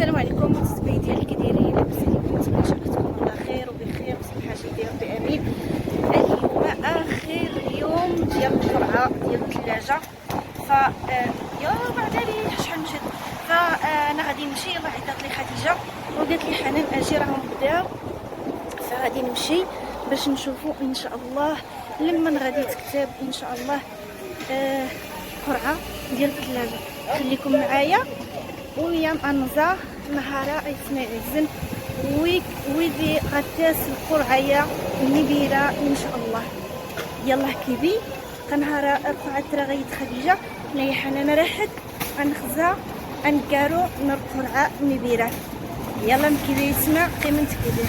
السلام عليكم متابعين ديالي، كي دايرين؟ لاباس عليكم؟ نتمنى ان شاء الله تكونوا على خير وبخير وصحه جيده ربي امين. اليوم اخر يوم ديال القرعه ديال الثلاجه، ف يا بعدالي شحال مشيت. فانا غادي نمشي. يلاه عيطات لي خديجه وقالت لي حنان اجي راهم بداو، فغادي نمشي باش نشوفوا ان شاء الله لما غادي تكتب ان شاء الله قرعه ديال الثلاجه. خليكم معايا ويا أنزا نهارا اسماعيل الزن ويدي غتاس القرعه نبيره ان شاء الله. يلا كيبي قنهارا قعدت رغيت خديجه ناي حنان راحت غنخزا انكارو من القرعه نبيره. يلا مكيبي يسمع قيمه كيبي.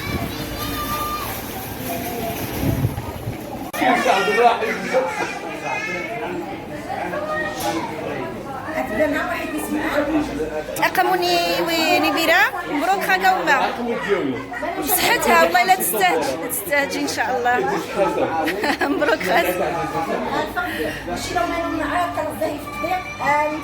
أقموني ونبيرة مبروك خاكا وما صحتها والله لا تستاهل إن شاء الله. مبروك خاك. ماشي لو ما نعرف كنزهي في التطبيق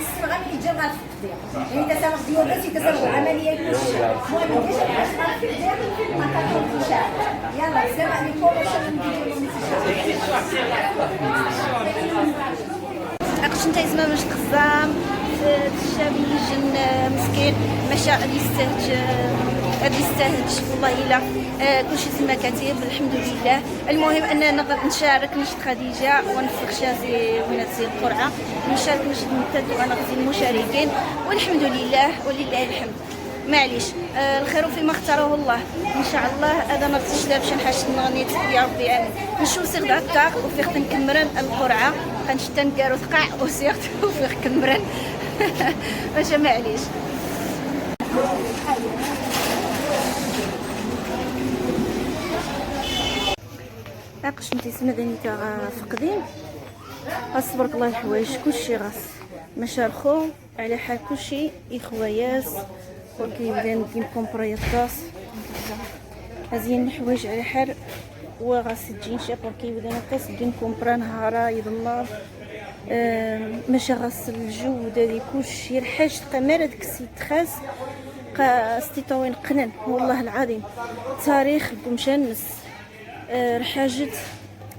نسمع غير اللي جا في التطبيق يعني تصرف ديال الناس يتصرف العمليه كلشي المهم ديش عشان في الدار في المكان ان شاء الله. يلا السلام عليكم وشكرا لكم. أقش نتا يسمى باش تخزام الشاب يجن مسكين ماشي غادي يستاهل والله الا كلشي تما كاتب الحمد لله. المهم اننا نقدر نشارك نشد خديجه ونفخ شازي ونتسي القرعه نشارك نشد نمتد ونغزي المشاركين والحمد لله ولله الحمد. معليش الخير فيما اختاره الله ان شاء الله. هذا ما تشدا باش نحاش نغنيت يا ربي امين. نشوف سيغ هكا وفيخ نكمرن القرعه غنشتا نكارو ثقع وسيغ وفيخ كمرن واش معليش. اقش نتي سمدني تا فقدين اصبرك الله الحوايج كلشي غاس مشارخو على حال كلشي اخوياس وكيبدا ندير كومبريطاس هزين الحوايج على حال وغاس تجي شاب كيبدا نقص دين كومبرا نهارا يضلال ماشي غاس الجو دادي كلشي الحاج تقمر هذاك السيد خاص ستيطوين قنن والله العظيم تاريخ بمشانس الحاجات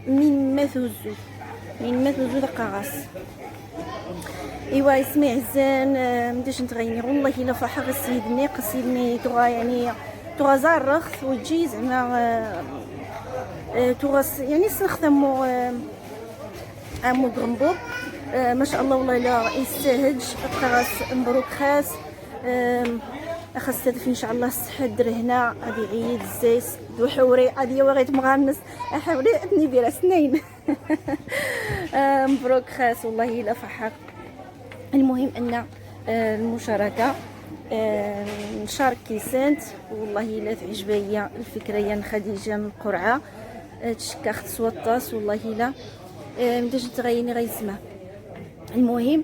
من ما ثوزو دقاغاس. ايوا يسمع الزان مداش نتغيني والله الا فرحه قصيدني تغا يعني تغا زارخ وتجي زعما تغا يعني سنخدمو امو غرمبو ما شاء الله والله لا يستاهلش خاص مبروك خاص اخذت ان شاء الله الصحه در هنا غادي يعيد الزيس دو حوري غادي وغيت مغنس حوري ابني بيرا سنين. مبروك خاص والله الا فرحه. المهم ان المشاركه نشارك كيسانت والله الا تعجبني الفكره يا خديجه من القرعه تشكخت سوطاس والله الا مداش تغيني غيسمع. المهم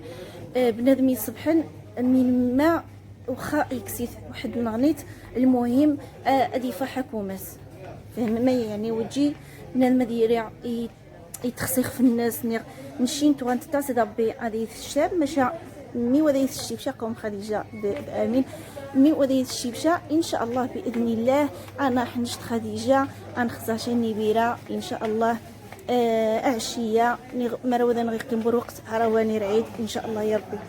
بنادم يصبحن من ما وخا يكسيت واحد المغنيت. المهم ادي حكومات فهم ما يعني وتجي بنادم ديري يتخسخ في الناس نشين تو غنتصل ربي غادي الشاب ماشي مي وذي الشيبشه قوم خديجه بامين مي وذي الشيبشه ان شاء الله باذن الله. انا حنشت خديجه غنخزا نبيره ان شاء الله عشيه مروده نغيقم بالوقت هرواني رعيد ان شاء الله يا ربي.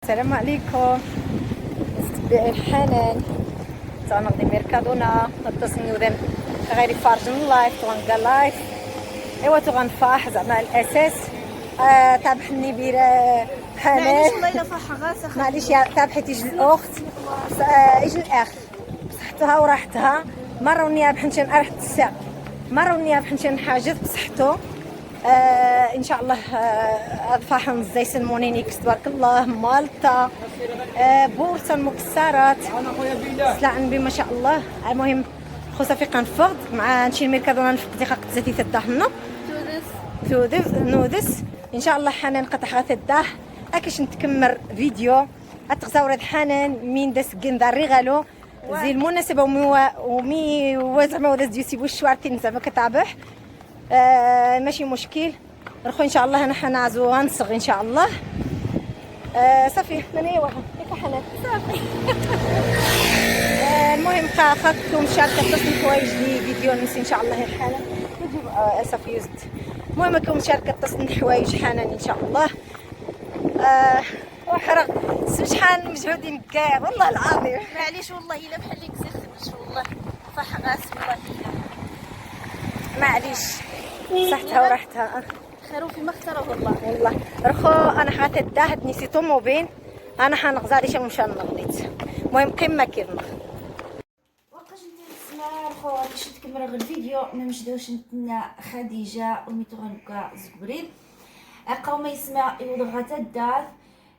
السلام عليكم استبعي الحنان تنقضي ميركادونا نتصني وذن غير فارجن لايف تغنقا لايف ايوا تغنفاح زعما الاساس تابح النبيره حنان معليش والله الا فرحه غاسه معليش يا تابحي تيجي الاخت يجي الاخ بصحتها وراحتها مره ونيا بحنشن ارحت الساق مره ونيا بحنشن حاجز بصحته ان شاء الله اضفاحهم زي سلمونينيكس تبارك الله مالطا بورصه المكسرات سلع النبي ما شاء الله. المهم خوصه في قنفض مع نشي الميركادونا نفق دقيقه زيتي تدهنا نودس ان شاء الله. حنان قطع غاث الداه اكش نتكمر فيديو اتغزاور حنان مين داس كندار ريغالو زي المناسبه ومي زعما وداس ديسيبو الشوارتين زعما كتابح ماشي مشكل. نروحو ان شاء الله انا حنعزو غنصغ ان شاء الله صافي حنانية واحد كيف حنان صافي. المهم خاطركم مشاركة تصل الحوايج لي فيديو نسي ان شاء الله حالا نجيب صافي يزد. المهم راكم مشاركة تصل الحوايج حنان ان شاء الله. وحرق شحال مجهودين كاع والله العظيم معليش والله الا بحال اللي كزرت والله صح غاس والله معليش صحتها وراحتها. خيرو فيما اختاره الله. والله رخو انا حاتت داهت نسيتو موبين انا حنغزالي شي مشى نغليت. المهم قمه كيرنا وقاش انت تسمع رخو باش تكمل الفيديو ما مشدوش نتنا خديجه وميتو غنبقى زبرين اقاو ما يسمع يوضغ الدار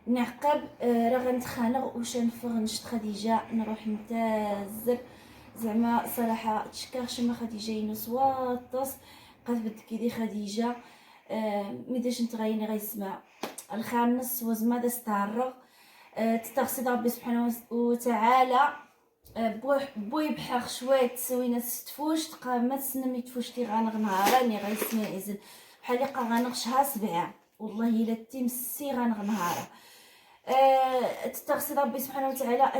نعقب راه غنتخانق واش نفغ نشد خديجه نروح نتازر زعما صراحه تشكاغش ما خديجه ينوس واطس قالت بدك كيدي خديجه ميداش نتغيني غيسمع الخامس وزما استعرغ تستغسد ربي سبحانه وتعالى بوي بحق شويه تسوينا ستفوش تقا ما تسنمي تفوشتي غنغ نهاراني غيسمع يزن بحال اللي قا غنغشها سبعه والله الا تيمسي غنغ نهاره تستغسد ربي سبحانه وتعالى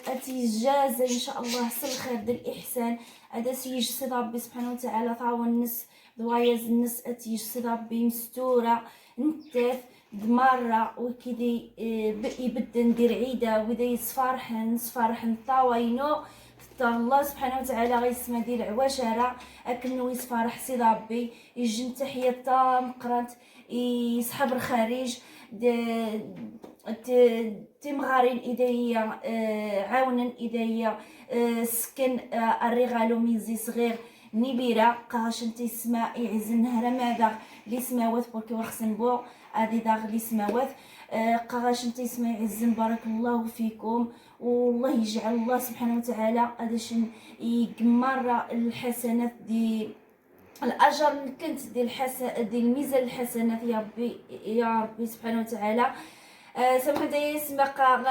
اتيجازا ان شاء الله سل الخير ديال الاحسان هذا سيجسد ربي سبحانه وتعالى طاول النس دوايز النس اتيجسد ربي مستوره نتاف دمارة وكيدي يبدا ندير عيده ودا يصفرحن طاوينو الله سبحانه وتعالى غيسمى ديال عواشره اكنو يصفرح سي ربي يجي تحيه تام قرات يسحب الخارج تمغارين ايديا عاونا ايديا سكن الرغالو ميزي صغير نبيرة قاش انت اسمع يعزن نهر ماذا لي سماوات بوركي وخسن بو ادي داغ لي سماوات قاش انت اسمع يعزن بارك الله فيكم والله يجعل الله سبحانه وتعالى هذاش يقمر الحسنات دي الاجر اللي كنت ديال ديال الميزان الحسنات يا ربي سبحانه وتعالى سمح لي يسمع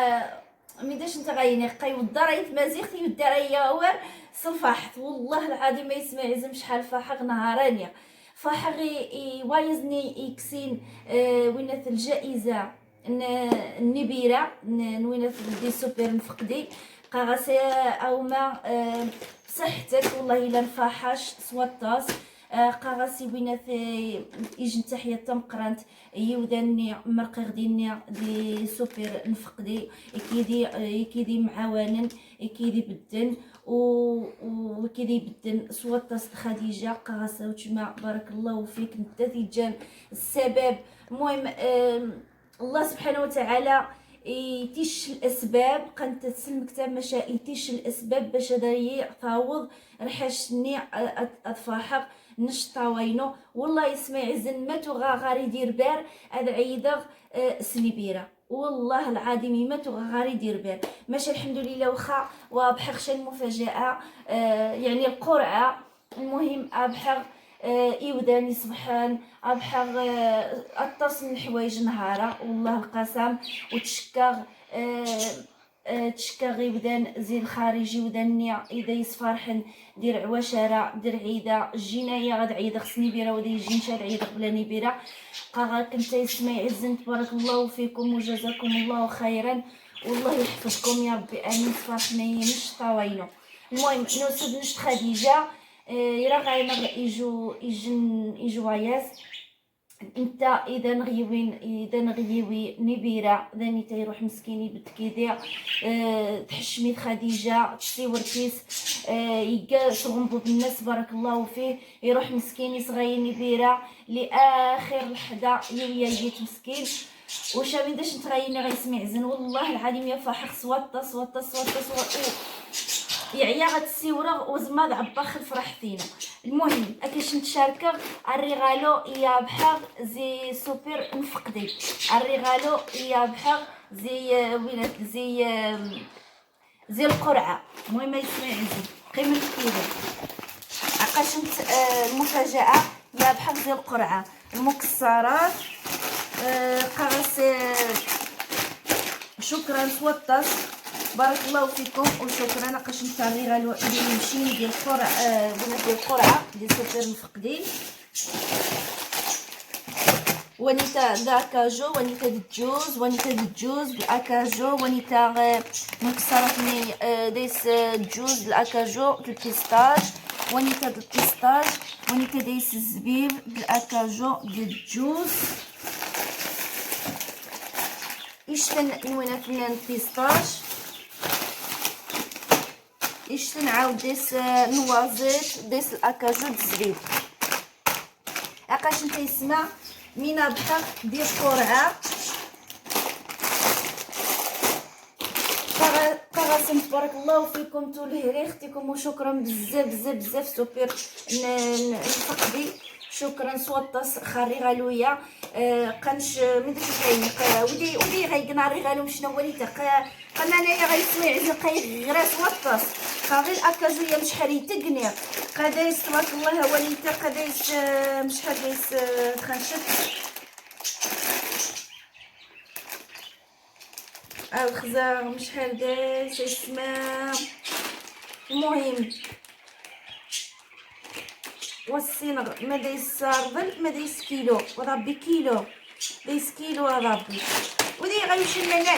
ميداش انت غايني قايو الدريت مازيغتي والدريه ور صفحت والله العظيم ما يسمع يزم شحال فاحق نهارانيا فاحق وايزني يكسين وينات الجائزه النبيره وينات دي سوبر نفقدي قاغاسي او ما صحتك والله الا نفاحش سواطاس قاغاسي وينات يجن تحيه تمقرانت يوداني مرقي غديني دي سوبر نفقدي يكيدي معاونن يكيدي بدن وكيدي بدن سواطاس خديجه قاغاسا وتما بارك الله فيك انت تيجان السبب المهم الله سبحانه وتعالى يتيش الاسباب قنت تسلم كتاب مشى يتيش الاسباب باش دايي تعوض رحاشني اتفاحق نشطاوينو والله يسمع عزن ما تغا غاري دير بار هذا عيدغ سنيبيره والله العظيم ما تغا غاري دير بار ماشي الحمد لله واخا وبحقش المفاجاه يعني القرعه المهم ابحر يوداني صبحان ابحر اتصل الحوايج نهاره والله القسم وتشكاغ تشكاغ يبدان زي الخارجي وداني اذا يصفرحن دير عواشره دير عيده الجنايه غاد عيده خصني بيره ودي يجي نشاد عيده قبل نبيره قاغا كنت يسمع عزن تبارك الله فيكم وجزاكم الله خيرا والله يحفظكم يا ربي امين فرحني نشطاوينو المهم نوصل نشط خديجه يرا غاينا يجو عياس انت اذا نغيوي نبيره ذاني تيروح مسكيني بدكيدير تحشمي خديجه تسيورتيس يلقى تغنبو بالناس بارك الله فيه يروح مسكيني صغير نبيره لاخر لحظه يويا مسكين واش ما داش نتغيني غيسمع عزن والله العظيم يا فاحق صوت يعيا غتسيورا وزماد عباخ فرحتينا المهم اكاش نتشاركا الريغالو يا بحر زي سوبر نفقدي الريغالو يا بحر زي وينات زي القرعه المهم يسمع عزيز قيمه كيلو عقاش المفاجاه يا بحر زي القرعه المكسرات قراص شكرا سوطاس بارك الله فيكم وشكرا ناقاش نتاري غالو اللي يمشي ديال القرعه ديال القرعه ديال سوبر مفقدين ونيتا داكاجو ونيتا الجوز ونيتا الجوز بالاكاجو ونيتا مكسرتني ديس الجوز بالاكاجو البيستاج ونيتا البيستاج ونيتا ديس الزبيب بالاكاجو الجوز يشتن نوينات لنا البيستاج يشتن عاود ديس نوازيت ديس الاكاجو الزبيب عقاش نتا يسمع مينا بحق ديال القرعه قاسم تبارك الله فيكم تولي اختكم وشكرا بزاف بزاف بزاف سوبر نفقدي شكرا سوطاس خاري غالويا قنش من داك ودي غيقناري غالو شنو هو اللي قلنا انايا غيسمع زقاي غير سوطاس قاغي الاكاجويه مش حري تقني قدايس تبارك الله هو اللي قدايس مش قدايس تخنشت الخزار مش دايس اسمها المهم والصينغ ما دايس ربل ما دايس كيلو وربي كيلو دايس كيلو ربي ودي غيمشي لنا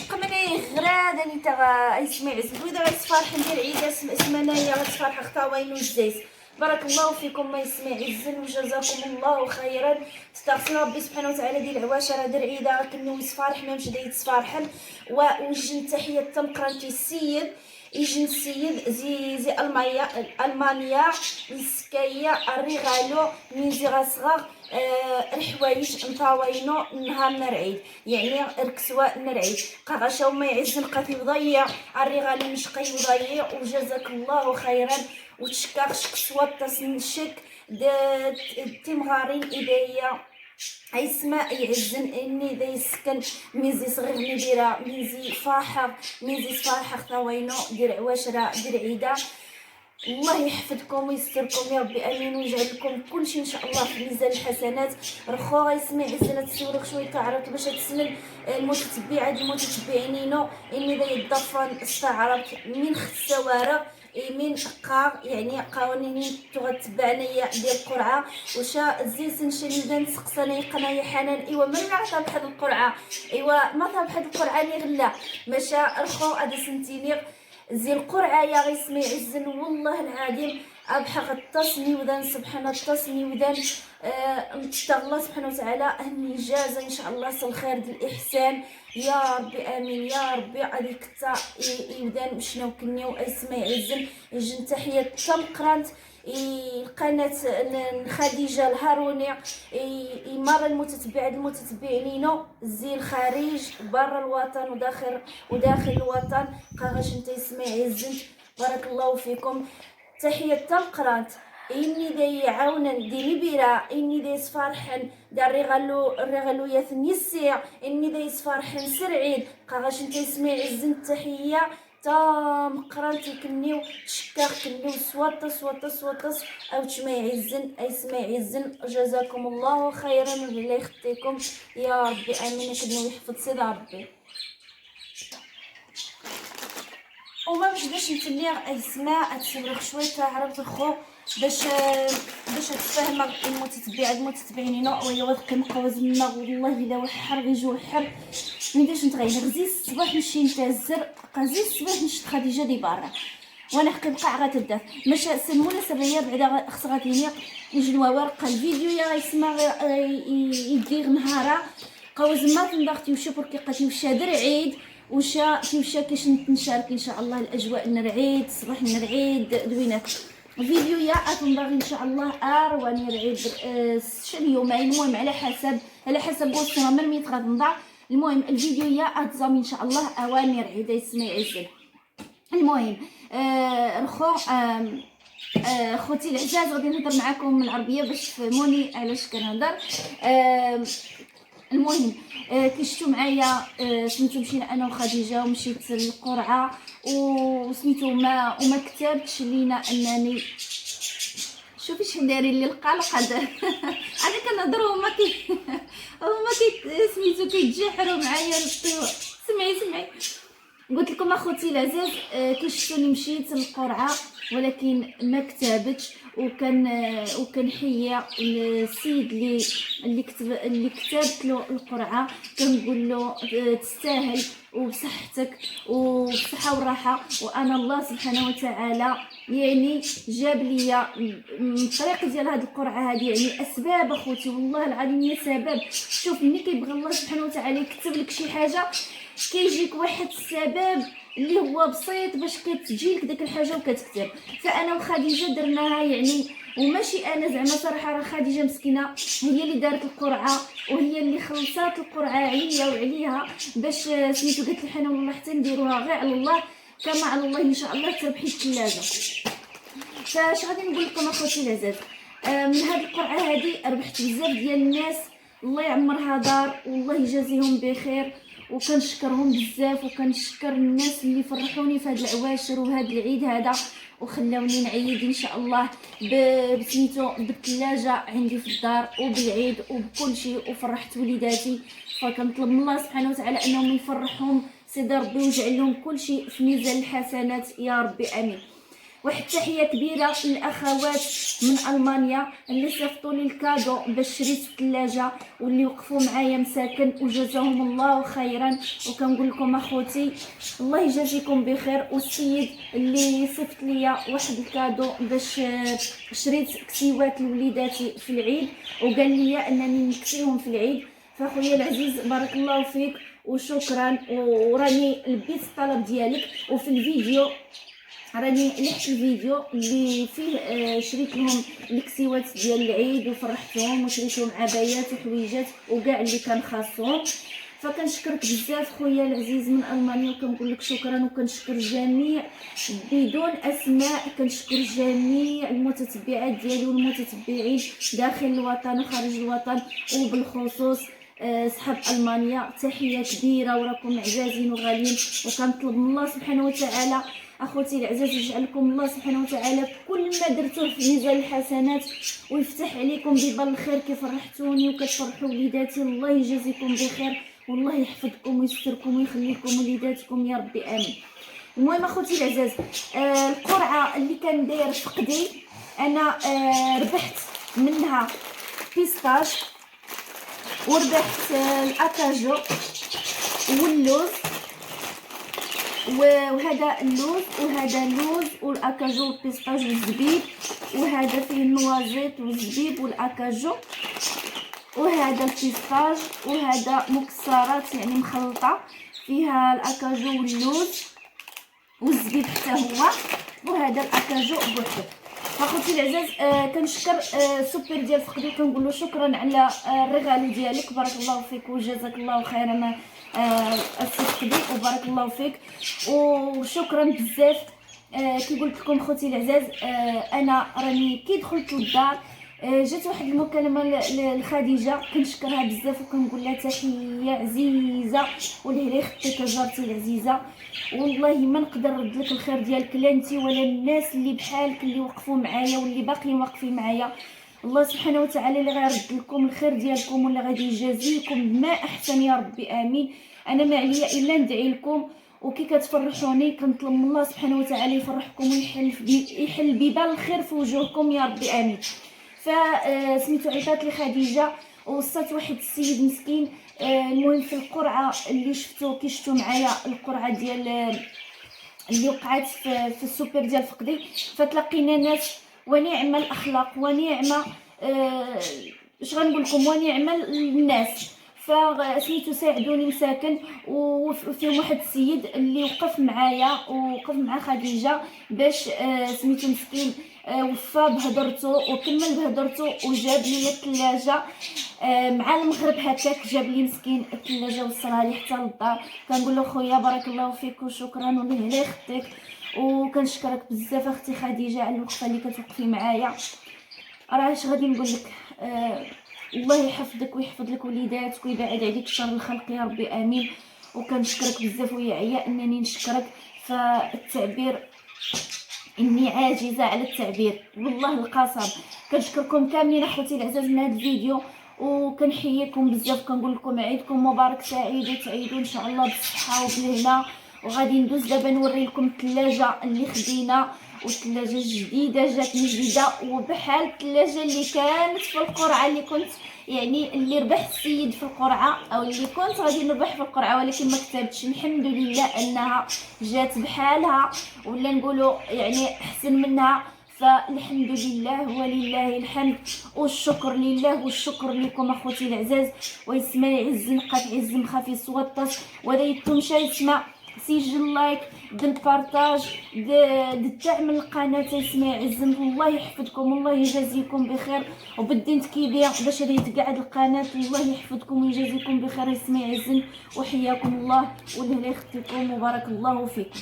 قمني غراد اني تا يسمع عزب واذا غيتفرح ندير عيد اسم انايا غتفرح اختها وين الزيت بارك الله فيكم ما يسمع عزن وجزاكم الله خيرا استغفر ربي سبحانه وتعالى ديال العواشر هذا العيد كنو يتفارح ما مشى يتفارحن ووجه تحيه تمقرنتي السيد يجي السيد زي المانيا السكايه الريغالو من زي صغار الحوايج نطاوينو نهار نرعيد يعني ركسوا نرعيد قاغاشا ما يعز نقاتي وضيع الريغالو نشقي وضيع وجزاك الله خيرا وتشكاخ شكسوا تصنشك تمغارين ايديا اسماء يعزن اني ذا يسكن ميزي صغير نديرها ميزي فاحر ميزي فاحر ثوينو دير عواشره دير عيده الله يحفظكم ويستركم يا ربي امين ويجعل لكم كل شيء ان شاء الله في ميزان الحسنات رخو غيسمع عزنا تسولك شويه تعرف باش تسنن المتتبعات المتتبعينينو اني ذا يضفن استعرضت من السوارق من قار يعني قوانين تغتبعنايا ديال القرعه وشا زيسن شنيدان سقساني قنايا حنان ايوا من عطا بحال القرعه ايوا ما طاب بحال القرعه اللي غلا مشى رخو هذا سنتيني زي القرعه يا غيسمي عزن والله العظيم ابحق التصني وذان سبحان التصني وذان نتشتغل الله سبحانه وتعالى النجازه ان شاء الله الخير ديال الاحسان يا ربي امين يا ربي هذيك تا يبدان شنو كنيو اسمع عزن يجن تحيه تمقرانت القناه خديجه الهاروني مره المتتبعين زي الخارج برا الوطن وداخل الوطن قاغاش انت اسمع عزن بارك الله فيكم تحيه تمقرانت اني داي عاونا ديني بيرا اني داي سفارحن دا الرغلو يثني السيع اني داي سفارحن سرعيد قاغاش انت اسمي عزن تحيه تام قرانتي كنيو شكاخ كنيو سوطس او تشمي عزن اي سمي عزن جزاكم الله خيرا الله يخطيكم يا ربي امين كنيو يحفظ سيد ربي وما باش نتليغ اسماء تسبرخ شويه تعرف الخو باش تفهم المتتبعين ويا واخا كنبقاو زعما والله الا وحر غيجو حر ميداش نتغير غزي الصباح نمشي نتازر غزي الصباح نشد خديجه دي برا وانا كنبقى غتداف ماشي سمونا سريه بعدا خص غادي نجلوا ورقه الفيديو يا يسمع يدير نهارا قوز ما تنضغطي وشي بركي قاتي وشا درعيد وشا كيش نشارك ان شاء الله الاجواء نرعيد الصباح نرعيد دوينات فيديو يا اتنضغ ان شاء الله واني نرعيد شن يومين المهم على حسب وصلنا من ميت غتنضع المهم الفيديو يا اتزام ان شاء الله اواني رعيد يسمع عزل المهم خوتي العزاز غادي نهضر معكم العربيه باش تفهموني علاش كنهضر المهم كي شفتوا معايا سميتو مشينا انا وخديجه ومشيت للقرعه وسميتو وما كتبتش لينا انني شوفي شحال دايرين لي القلق هذا انا كنهضروا هما سميتو كيتجحروا معايا سمعي قلت لكم اخوتي العزاز، كي شفتوني مشيت للقرعه ولكن ما كتبتش، وكان حيا السيد اللي كتبت له القرعه، كنقول له تستاهل وبصحتك وبصحه وراحه. وانا الله سبحانه وتعالى يعني جاب لي الطريق ديال هذه القرعه هذه، يعني اسباب اخوتي والله العظيم هي سبب. شوف ملي كيبغي الله سبحانه وتعالى يكتب لك شي حاجه، كيجيك واحد السبب اللي هو بسيط باش كتجيلك ديك الحاجه وكتكتب. فانا وخديجه درناها يعني، وماشي انا زعما صراحه، راه خديجه مسكينه هي اللي دارت القرعه وهي اللي خلصات القرعه عليا وعليها باش سميتو. قالت لي حنا والله حتى نديروها غير على الله، كما على الله ان شاء الله تربحي الثلاجه. فاش غادي نقول لكم اخوتي العزاز، من هذه القرعه هذه ربحت بزاف ديال الناس، الله يعمرها دار والله يجازيهم بخير. وكنشكرهم بزاف، وكنشكر الناس اللي فرحوني في هاد العواشر وهاد العيد هذا، وخلاوني نعيد ان شاء الله بسميتو بالثلاجه عندي في الدار وبالعيد وبكل شيء، وفرحت وليداتي. فكنطلب من الله سبحانه وتعالى انهم يفرحهم سيدي ربي ويجعل لهم كل شيء في ميزان الحسنات يا ربي امين. واحد التحيه كبيره للاخوات من المانيا اللي صيفطوا لي الكادو باش شريت الثلاجه، واللي وقفوا معايا مساكن وجزاهم الله خيرا. وكنقول لكم اخوتي الله يجازيكم بخير. والسيد اللي صيفط لي واحد الكادو باش شريت كسيوات لوليداتي في العيد، وقال لي انني نكسيهم في العيد. فاخويا العزيز بارك الله فيك وشكرا، وراني لبيت الطلب ديالك. وفي الفيديو راني لحت الفيديو اللي فيه شريت لهم الكسيوات ديال العيد وفرحتهم، وشريت لهم عبايات وحويجات وكاع اللي كان خاصهم. فكنشكرك بزاف خويا العزيز من المانيا، وكنقول لك شكرا. وكنشكر جميع بدون اسماء، كنشكر جميع المتتبعات ديالي والمتتبعين داخل الوطن وخارج الوطن، وبالخصوص صحاب المانيا. تحيه كبيره وراكم عزازين وغاليين. وكنطلب من الله سبحانه وتعالى اخوتي العزاز يجعلكم الله سبحانه وتعالى كل ما درتوه في ميزان الحسنات، ويفتح عليكم ببال الخير كيف فرحتوني وكتفرحوا وليداتي. الله يجازيكم بخير والله يحفظكم ويستركم ويخليكم وليداتكم يا ربي امين. المهم اخوتي العزاز، القرعه اللي كان داير فقدي انا ربحت منها بيستاش، وربحت الاكاجو واللوز، وهذا اللوز وهذا اللوز والاكاجو والبيستاج والزبيب، وهذا فيه النوازيت والزبيب والاكاجو، وهذا البيستاج، وهذا مكسرات يعني مخلطه فيها الاكاجو واللوز والزبيب حتى هو، وهذا الاكاجو بوحده. اخوتي العزاز كنشكر سوبر ديال فقدي، وكنقول له شكرا على الرغال ديالك، بارك الله فيك وجزاك الله خيرا السي فقدي وبارك الله فيك وشكرا بزاف. كي قلت لكم خوتي العزاز، انا راني كي دخلت للدار جات واحد المكالمه لخديجه، كنشكرها بزاف وكنقول لها تحيه عزيزه ولهلي ختك جارتي العزيزه، والله ما نقدر نرد لك الخير ديالك لا انت ولا الناس اللي بحالك اللي وقفوا معايا واللي باقيين واقفين معايا. الله سبحانه وتعالى اللي غيرد لكم الخير ديالكم واللي غادي يجازيكم بما احسن يا ربي امين. انا ما عليا الا ندعي لكم، وكي كتفرحوني كنطلب من الله سبحانه وتعالى يفرحكم ويحل ببال الخير في وجوهكم يا ربي امين. فسميتو عيطات لي خديجه ووصات واحد السيد مسكين. المهم في القرعه اللي شفتو معايا القرعه ديال اللي وقعت في السوبر ديال فقدي، فتلقينا ناس ونعم الاخلاق ونعمه اش غنقول لكم ونعمه الناس. فسميتو ساعدوني مساكن، وفيهم واحد السيد اللي وقف معايا ووقف مع خديجه باش سميتو مسكين وفى بهضرته وكمل بهضرته وجاب لي الثلاجه مع المغرب هكاك، جاب لي مسكين الثلاجه وصلها لي حتى للدار. كنقول له خويا بارك الله فيك وشكرا ولهلا اختك، وكنشكرك بزاف اختي خديجه على الوقفه اللي كتوقفي معايا. راه اش غادي نقول لك، الله يحفظك ويحفظ لك وليداتك ويبعد عليك شر الخلق يا ربي امين. وكنشكرك بزاف ويا عيا انني نشكرك، فالتعبير اني عاجزه على التعبير والله القسم. كنشكركم كاملين اخوتي العزاز من هذا الفيديو، وكنحييكم بزاف، كنقول لكم عيدكم مبارك سعيد وتعيدوا ان شاء الله بالصحه وبالهنا وغادي ندوز دابا نوري لكم الثلاجه اللي خدينا، والثلاجه جديده جاتني جديده، وبحال الثلاجه اللي كانت في القرعه اللي كنت يعني اللي ربح السيد في القرعه، او اللي كنت غادي نربح في القرعه ولكن ما كتبتش. الحمد لله انها جات بحالها، ولا نقولوا يعني احسن منها، فالحمد لله ولله الحمد والشكر لله والشكر لكم اخوتي العزاز. ويسمع يعز نقات عز مخافي سوطاس ودايتم شي يسمع سجل لايك بالبارطاج تعمل القناه يسمع يعز. الله يحفظكم الله يجازيكم بخير، وبدي كيبيع باش هذه تقعد القناه. الله يحفظكم ويجازيكم بخير يسمع يعز، وحياكم الله والله يخليكم وبارك الله فيكم.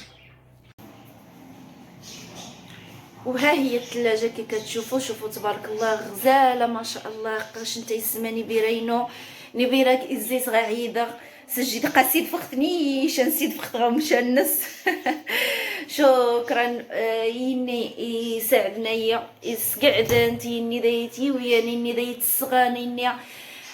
وها هي الثلاجه كي كتشوفوا، شوفوا تبارك الله غزاله ما شاء الله. قاش انت يسمى نبيرينو نبيراك ازيت غعيده سجد قاسيد فختنيش نسيت فخت غمشى الناس. شكرا يني يساعدنايا يسقعد انتي دايتي وياني دايت الصغاني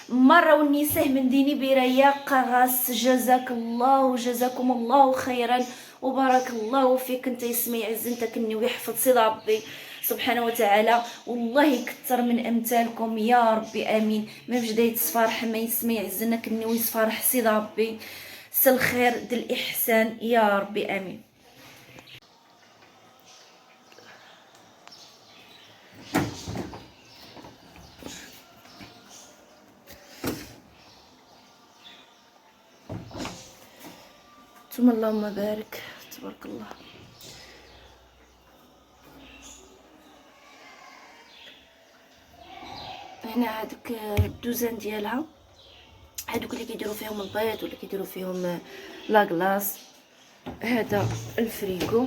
مره والنساء من ديني برايا قاغاس. جزاك الله وجزاكم الله خيرا وبارك الله فيك. انت يسمي عز انت كني ويحفظ سيد ربي سبحانه وتعالى، والله يكثر من امثالكم يا ربي امين. ما بجداية الصفارح ما يسمي عزنا كني ويصفارح سيد ربي سل خير دل الاحسان يا ربي امين. ثم اللهم بارك تبارك الله. هنا هادوك الدوزان ديالها، هادوك اللي كيديروا فيهم البيض ولا كيديروا فيهم لاكلاص. هذا الفريكو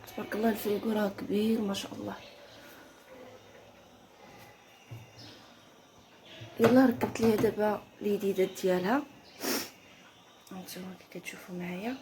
تبارك الله، الفريكو راه كبير ما شاء الله. يلا ركبت ليها دابا الجديدات ديالها، هانتوما كي كتشوفوا معايا